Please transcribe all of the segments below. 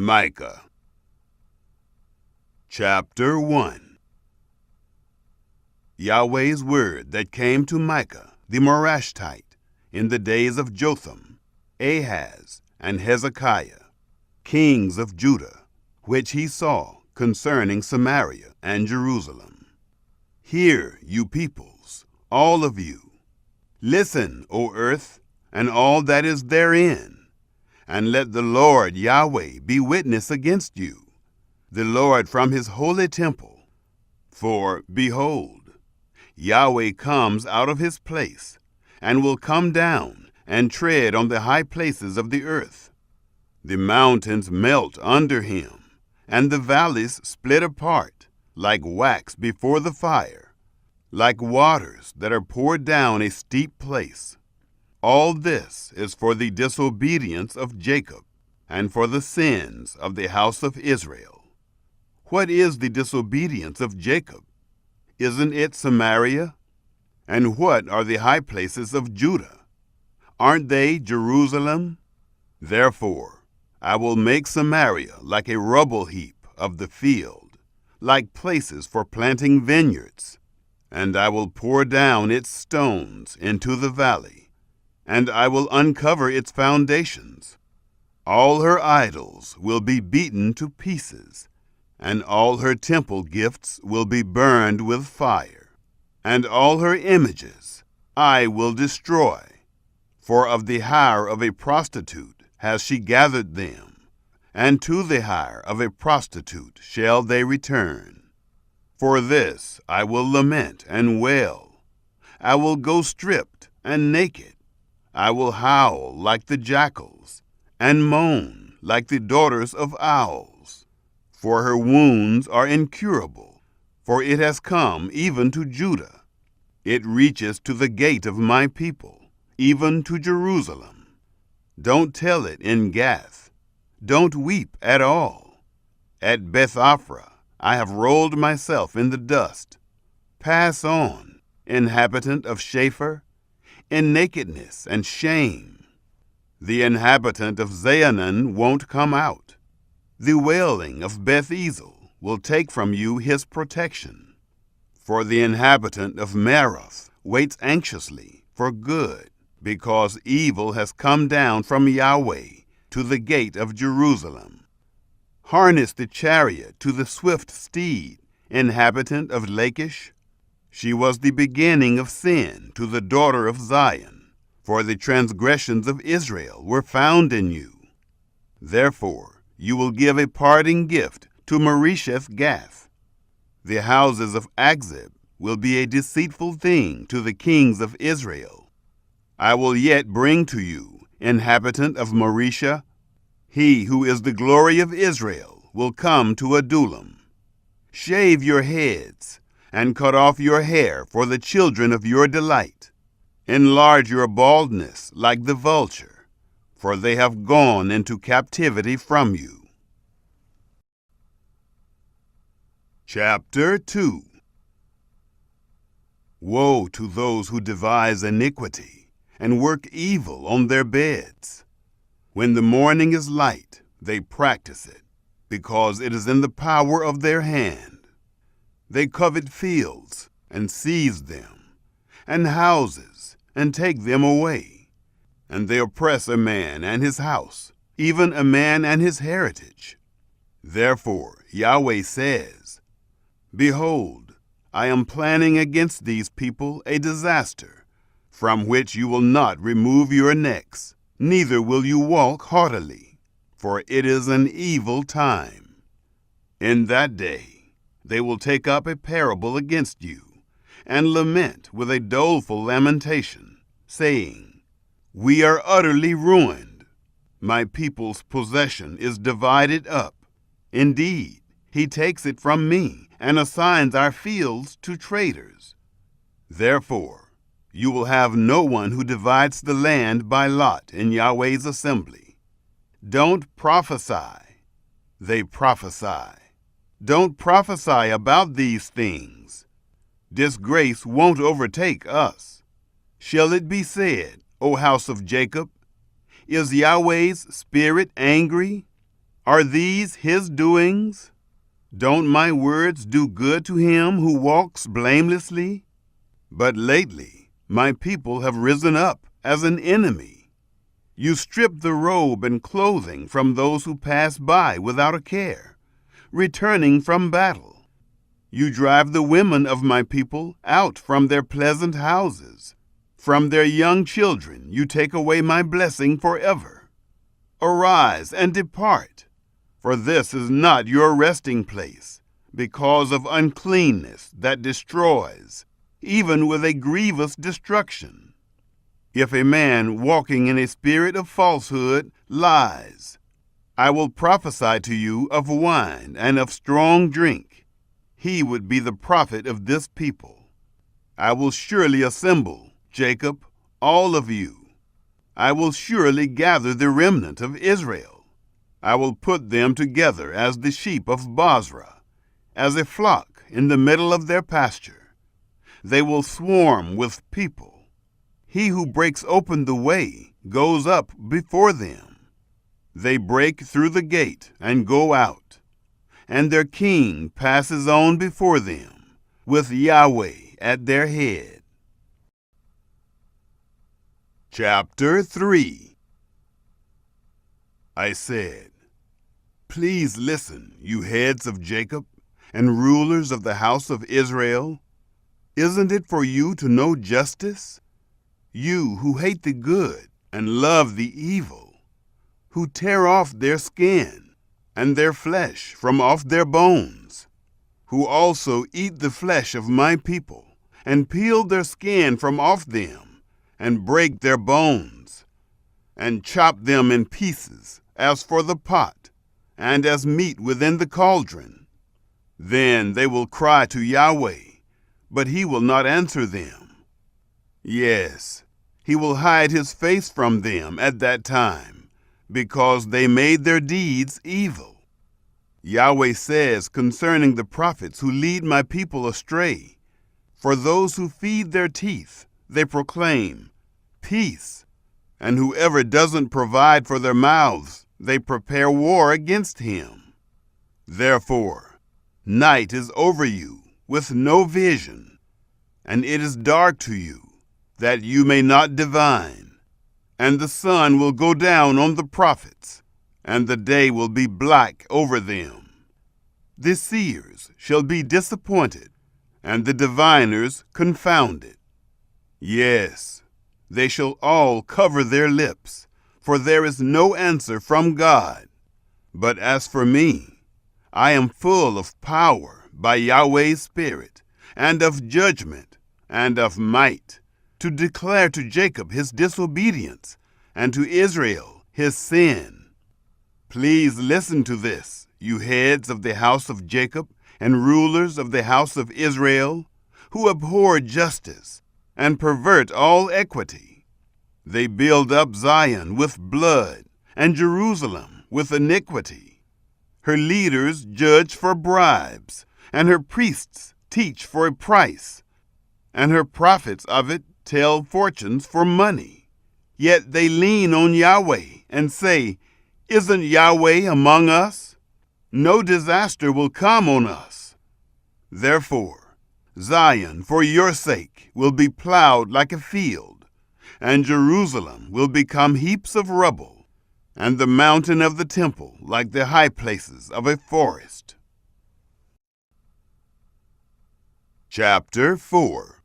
Micah. Chapter 1. Yahweh's word that came to Micah the Morashtite in the days of Jotham, Ahaz, and Hezekiah, kings of Judah, which he saw concerning Samaria and Jerusalem. Hear, you peoples, all of you. Listen, O earth, and all that is therein, and let the Lord Yahweh be witness against you, the Lord from his holy temple. For, behold, Yahweh comes out of his place, and will come down and tread on the high places of the earth. The mountains melt under him, and the valleys split apart, like wax before the fire, like waters that are poured down a steep place. All this is for the disobedience of Jacob, and for the sins of the house of Israel. What is the disobedience of Jacob? Isn't it Samaria? And what are the high places of Judah? Aren't they Jerusalem? Therefore, I will make Samaria like a rubble heap of the field, like places for planting vineyards. And I will pour down its stones into the valley, and I will uncover its foundations. All her idols will be beaten to pieces, and all her temple gifts will be burned with fire, and all her images I will destroy. For of the hire of a prostitute has she gathered them, and to the hire of a prostitute shall they return. For this I will lament and wail. I will go stripped and naked. I will howl like the jackals, and moan like the daughters of owls. For her wounds are incurable, for it has come even to Judah. It reaches to the gate of my people, even to Jerusalem. Don't tell it in Gath. Don't weep at all. At Beth-Aphrah I have rolled myself in the dust. Pass on, inhabitant of Shapher, in nakedness and shame. The inhabitant of Zaanan won't come out. The wailing of Beth-Ezel will take from you his protection. For the inhabitant of Maroth waits anxiously for good, because evil has come down from Yahweh to the gate of Jerusalem. Harness the chariot to the swift steed, inhabitant of Lachish. She was the beginning of sin to the daughter of Zion, for the transgressions of Israel were found in you. Therefore you will give a parting gift to Moresheth Gath. The houses of Akzib will be a deceitful thing to the kings of Israel. I will yet bring to you, inhabitant of Mareshah, he who is the glory of Israel will come to Adullam. Shave your heads, and cut off your hair for the children of your delight. Enlarge your baldness like the vulture, for they have gone into captivity from you. Chapter 2. Woe to those who devise iniquity and work evil on their beds. When the morning is light, they practice it, because it is in the power of their hand. They covet fields and seize them, and houses and take them away. And they oppress a man and his house, even a man and his heritage. Therefore Yahweh says, Behold, I am planning against these people a disaster, from which you will not remove your necks, neither will you walk haughtily, for it is an evil time. In that day they will take up a parable against you, and lament with a doleful lamentation, saying, We are utterly ruined. My people's possession is divided up. Indeed, he takes it from me, and assigns our fields to traders. Therefore, you will have no one who divides the land by lot in Yahweh's assembly. Don't prophesy. They prophesy. Don't prophesy about these things. Disgrace won't overtake us. Shall it be said, O house of Jacob, is Yahweh's spirit angry? Are these his doings? Don't my words do good to him who walks blamelessly? But lately my people have risen up as an enemy. You strip the robe and clothing from those who pass by without a care, returning from battle. You drive the women of my people out from their pleasant houses. From their young children you take away my blessing forever. Arise and depart, for this is not your resting place, because of uncleanness that destroys, even with a grievous destruction. If a man walking in a spirit of falsehood lies, I will prophesy to you of wine and of strong drink. He would be the prophet of this people. I will surely assemble, Jacob, all of you. I will surely gather the remnant of Israel. I will put them together as the sheep of Bozrah, as a flock in the middle of their pasture. They will swarm with people. He who breaks open the way goes up before them. They break through the gate and go out, and their king passes on before them, with Yahweh at their head. Chapter 3. I said, Please listen, you heads of Jacob, and rulers of the house of Israel. Isn't it for you to know justice? You who hate the good and love the evil, who tear off their skin and their flesh from off their bones, who also eat the flesh of my people and peel their skin from off them, and break their bones, and chop them in pieces, as for the pot, and as meat within the cauldron. Then they will cry to Yahweh, but he will not answer them. Yes, he will hide his face from them at that time, because they made their deeds evil. Yahweh says concerning the prophets who lead my people astray, For those who feed their teeth, they proclaim peace, and whoever doesn't provide for their mouths, they prepare war against him. Therefore, night is over you with no vision, and it is dark to you, that you may not divine. And the sun will go down on the prophets, and the day will be black over them. The seers shall be disappointed, and the diviners confounded. Yes, they shall all cover their lips, for there is no answer from God. But as for me, I am full of power by Yahweh's Spirit, and of judgment, and of might, to declare to Jacob his disobedience, and to Israel his sin. Please listen to this, you heads of the house of Jacob, and rulers of the house of Israel, who abhor justice, and pervert all equity. They build up Zion with blood, and Jerusalem with iniquity. Her leaders judge for bribes, and her priests teach for a price, and her prophets of it tell fortunes for money. Yet they lean on Yahweh and say, Isn't Yahweh among us? No disaster will come on us. Therefore, Zion, for your sake, will be plowed like a field, and Jerusalem will become heaps of rubble, and the mountain of the temple like the high places of a forest. Chapter 4.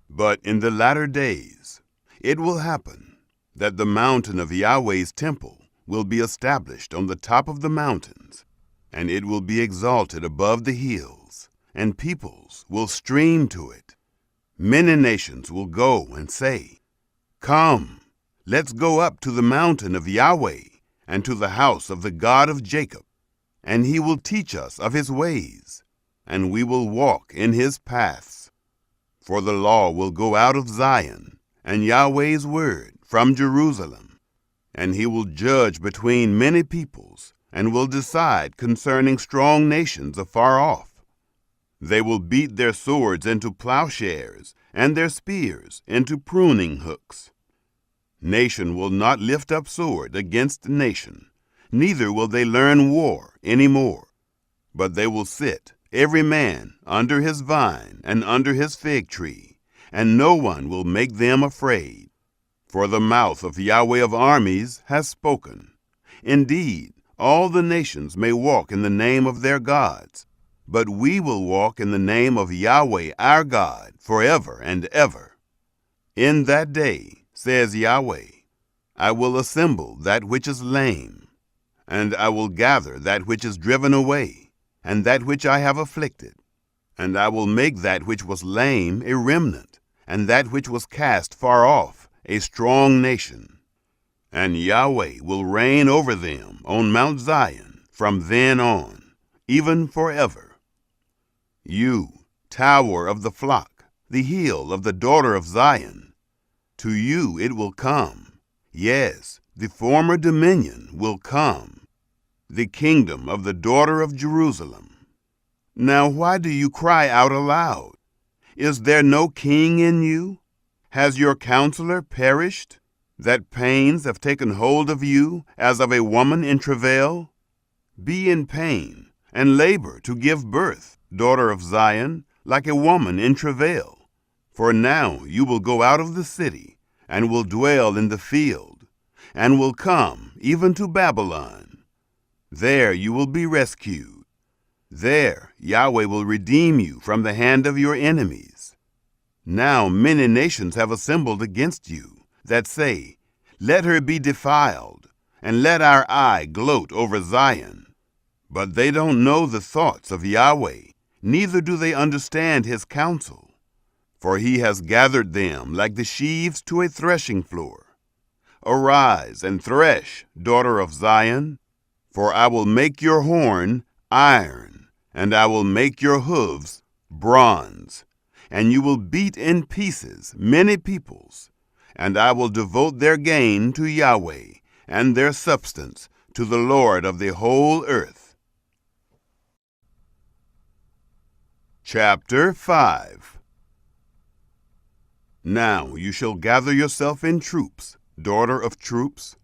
But in the latter days it will happen that the mountain of Yahweh's temple will be established on the top of the mountains, and it will be exalted above the hills, and peoples will stream to it. Many nations will go and say, Come, let's go up to the mountain of Yahweh, and to the house of the God of Jacob, and he will teach us of his ways, and we will walk in his paths. For the law will go out of Zion, and Yahweh's word from Jerusalem, and he will judge between many peoples, and will decide concerning strong nations afar off. They will beat their swords into plowshares, and their spears into pruning hooks. Nation will not lift up sword against nation, neither will they learn war any more. But they will sit, every man, under his vine and under his fig tree, and no one will make them afraid. For the mouth of Yahweh of armies has spoken. Indeed, all the nations may walk in the name of their gods, but we will walk in the name of Yahweh our God forever and ever. In that day, says Yahweh, I will assemble that which is lame, and I will gather that which is driven away, and that which I have afflicted. And I will make that which was lame a remnant, and that which was cast far off a strong nation. And Yahweh will reign over them on Mount Zion from then on, even forever. You, tower of the flock, the hill of the daughter of Zion, to you it will come. Yes, the former dominion will come, the kingdom of the daughter of Jerusalem. Now why do you cry out aloud? Is there no king in you? Has your counselor perished, that pains have taken hold of you as of a woman in travail? Be in pain and labor to give birth, daughter of Zion, like a woman in travail. For now you will go out of the city, and will dwell in the field, and will come even to Babylon. There you will be rescued. There Yahweh will redeem you from the hand of your enemies. Now many nations have assembled against you, that say, Let her be defiled, and let our eye gloat over Zion. But they don't know the thoughts of Yahweh, neither do they understand his counsel. For he has gathered them like the sheaves to a threshing floor. Arise and thresh, daughter of Zion, for I will make your horn iron, and I will make your hooves bronze, and you will beat in pieces many peoples, and I will devote their gain to Yahweh, and their substance to the Lord of the whole earth. Chapter 5. Now you shall gather yourself in troops, daughter of troops.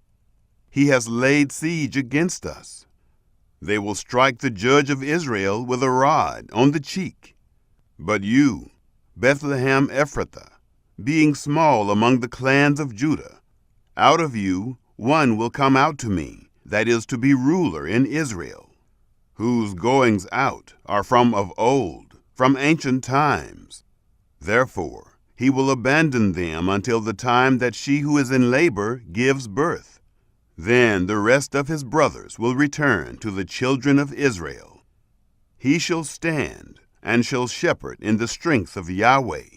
He has laid siege against us. They will strike the judge of Israel with a rod on the cheek. But you, Bethlehem Ephrathah, being small among the clans of Judah, out of you one will come out to me, that is to be ruler in Israel, whose goings out are from of old, from ancient times. Therefore he will abandon them until the time that she who is in labor gives birth. Then the rest of his brothers will return to the children of Israel. He shall stand and shall shepherd in the strength of Yahweh,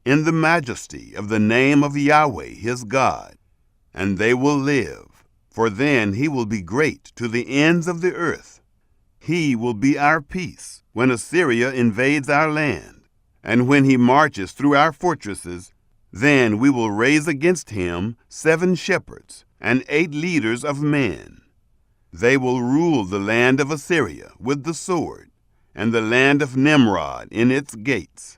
in the majesty of the name of Yahweh his God, and they will live, for then he will be great to the ends of the earth. He will be our peace when Assyria invades our land, and when he marches through our fortresses, then we will raise against him 7 shepherds and 8 leaders of men. They will rule the land of Assyria with the sword, and the land of Nimrod in its gates.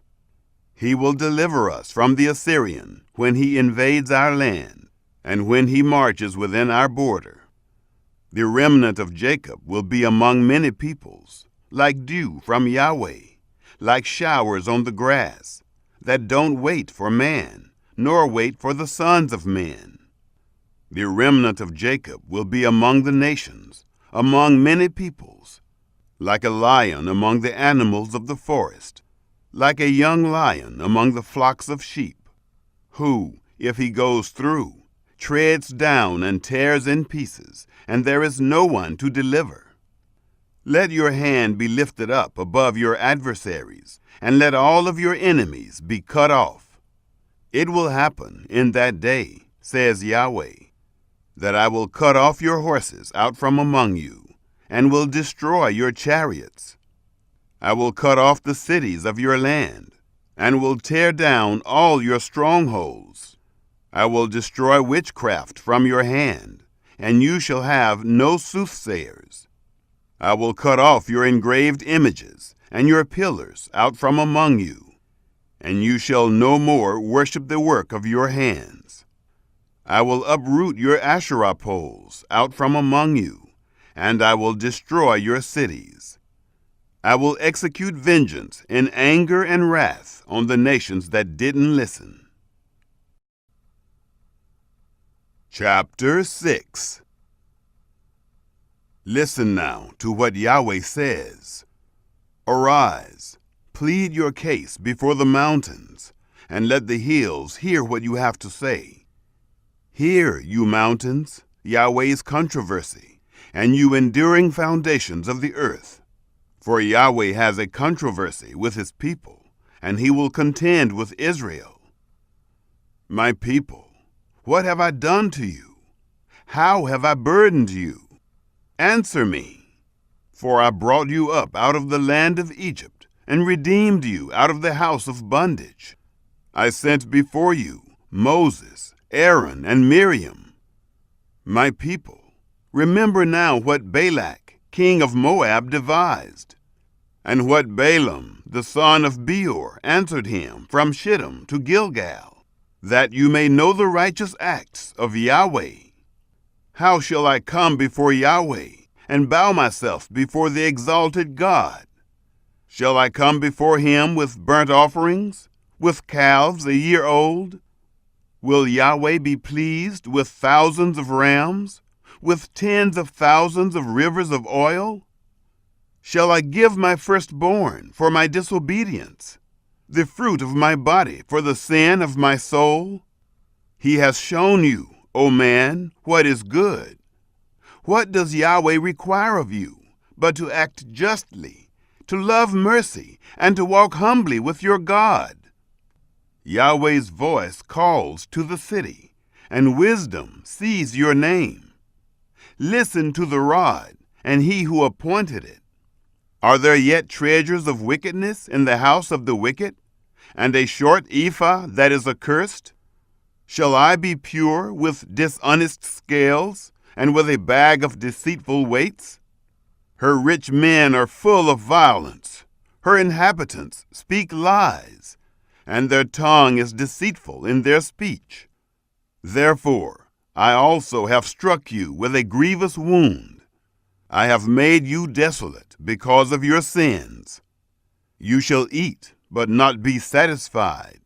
He will deliver us from the Assyrian when he invades our land, and when he marches within our border. The remnant of Jacob will be among many peoples, like dew from Yahweh, like showers on the grass, that don't wait for man, nor wait for the sons of men. The remnant of Jacob will be among the nations, among many peoples, like a lion among the animals of the forest, like a young lion among the flocks of sheep, who, if he goes through, treads down and tears in pieces, and there is no one to deliver. Let your hand be lifted up above your adversaries, and let all of your enemies be cut off. It will happen in that day, says Yahweh, that I will cut off your horses out from among you, and will destroy your chariots. I will cut off the cities of your land, and will tear down all your strongholds. I will destroy witchcraft from your hand, and you shall have no soothsayers. I will cut off your engraved images, and your pillars out from among you, and you shall no more worship the work of your hands. I will uproot your Asherah poles out from among you, and I will destroy your cities. I will execute vengeance in anger and wrath on the nations that didn't listen. Chapter 6. Listen now to what Yahweh says. Arise, plead your case before the mountains, and let the hills hear what you have to say. Hear, you mountains, Yahweh's controversy, and you enduring foundations of the earth. For Yahweh has a controversy with his people, and he will contend with Israel. My people, what have I done to you? How have I burdened you? Answer me, for I brought you up out of the land of Egypt, and redeemed you out of the house of bondage. I sent before you Moses, Aaron, and Miriam. My people, remember now what Balak, king of Moab, devised, and what Balaam, the son of Beor, answered him from Shittim to Gilgal, that you may know the righteous acts of Yahweh. How shall I come before Yahweh and bow myself before the exalted God? Shall I come before him with burnt offerings, with calves a year old? Will Yahweh be pleased with thousands of rams, with tens of thousands of rivers of oil? Shall I give my firstborn for my disobedience, the fruit of my body for the sin of my soul? He has shown you, O man, what is good. What does Yahweh require of you but to act justly, to love mercy, and to walk humbly with your God? Yahweh's voice calls to the city, and wisdom sees your name. Listen to the rod, and he who appointed it. Are there yet treasures of wickedness in the house of the wicked, and a short ephah that is accursed? Shall I be pure with dishonest scales, and with a bag of deceitful weights? Her rich men are full of violence. Her inhabitants speak lies, and their tongue is deceitful in their speech. Therefore, I also have struck you with a grievous wound. I have made you desolate because of your sins. You shall eat, but not be satisfied.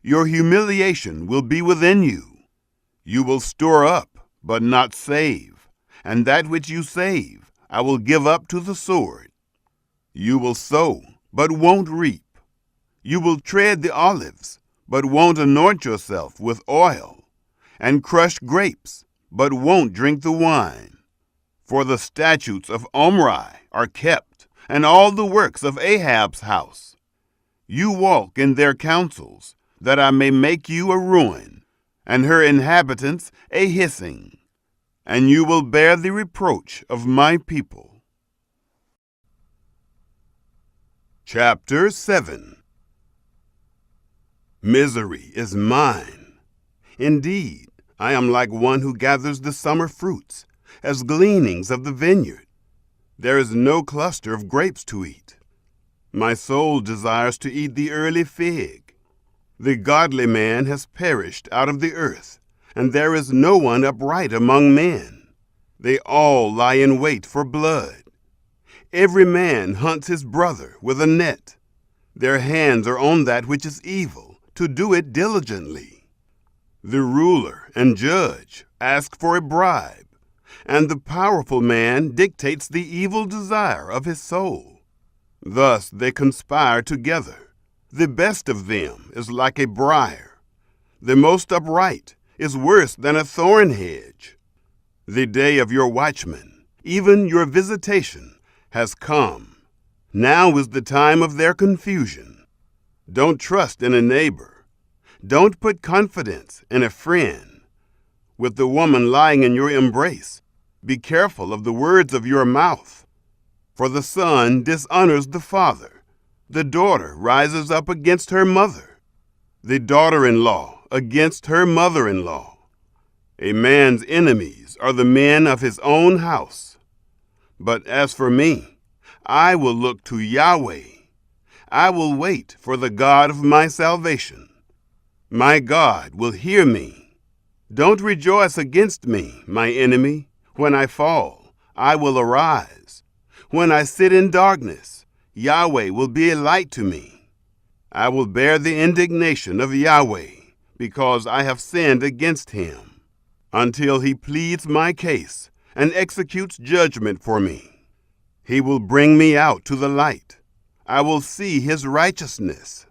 Your humiliation will be within you. You will store up, but not save, and that which you save I will give up to the sword. You will sow, but won't reap. You will tread the olives, but won't anoint yourself with oil, and crush grapes, but won't drink the wine. For the statutes of Omri are kept, and all the works of Ahab's house. You walk in their counsels, that I may make you a ruin, and her inhabitants a hissing, and you will bear the reproach of my people. Chapter 7. Misery is mine. Indeed, I am like one who gathers the summer fruits, as gleanings of the vineyard. There is no cluster of grapes to eat. My soul desires to eat the early fig. The godly man has perished out of the earth, and there is no one upright among men. They all lie in wait for blood. Every man hunts his brother with a net. Their hands are on that which is evil, to do it diligently. The ruler and judge ask for a bribe, and the powerful man dictates the evil desire of his soul. Thus they conspire together. The best of them is like a briar. The most upright is worse than a thorn hedge. The day of your watchman, even your visitation, has come. Now is the time of their confusion. Don't trust in a neighbor. Don't put confidence in a friend. With the woman lying in your embrace, be careful of the words of your mouth. For the son dishonors the father. The daughter rises up against her mother. The daughter-in-law against her mother-in-law. A man's enemies are the men of his own house. But as for me, I will look to Yahweh. I will wait for the God of my salvation. My God will hear me. Don't rejoice against me, my enemy. When I fall, I will arise. When I sit in darkness, Yahweh will be a light to me. I will bear the indignation of Yahweh, because I have sinned against him, until he pleads my case and executes judgment for me. He will bring me out to the light. I will see his righteousness.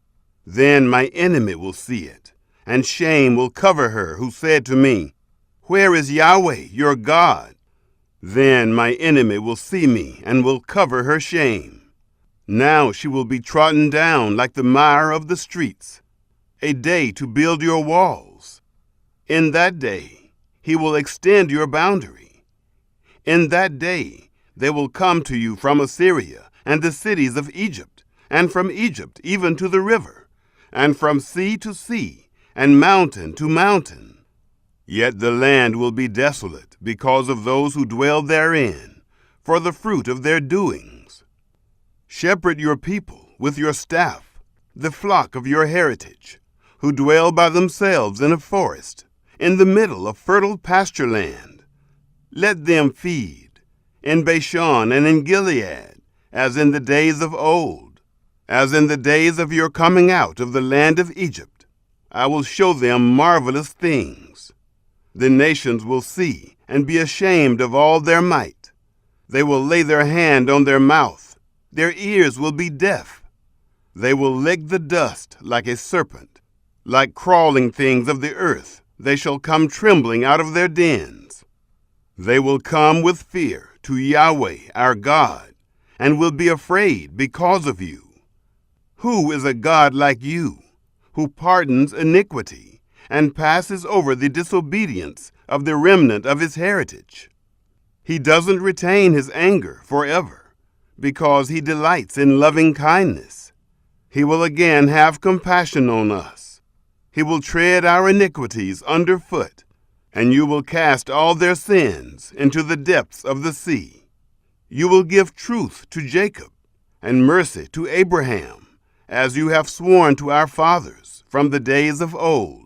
Then my enemy will see it, and shame will cover her who said to me, "Where is Yahweh, your God?" Then my enemy will see me and will cover her shame. Now she will be trodden down like the mire of the streets, a day to build your walls. In that day he will extend your boundary. In that day they will come to you from Assyria and the cities of Egypt, and from Egypt even to the river, and from sea to sea, and mountain to mountain. Yet the land will be desolate because of those who dwell therein, for the fruit of their doings. Shepherd your people with your staff, the flock of your heritage, who dwell by themselves in a forest, in the middle of fertile pasture land. Let them feed, in Bashan and in Gilead, as in the days of old, as in the days of your coming out of the land of Egypt. I will show them marvelous things. The nations will see and be ashamed of all their might. They will lay their hand on their mouth. Their ears will be deaf. They will lick the dust like a serpent. Like crawling things of the earth, they shall come trembling out of their dens. They will come with fear to Yahweh our God, and will be afraid because of you. Who is a God like you, who pardons iniquity and passes over the disobedience of the remnant of his heritage? He doesn't retain his anger forever, because he delights in loving kindness. He will again have compassion on us. He will tread our iniquities underfoot, and you will cast all their sins into the depths of the sea. You will give truth to Jacob and mercy to Abraham, as you have sworn to our fathers from the days of old.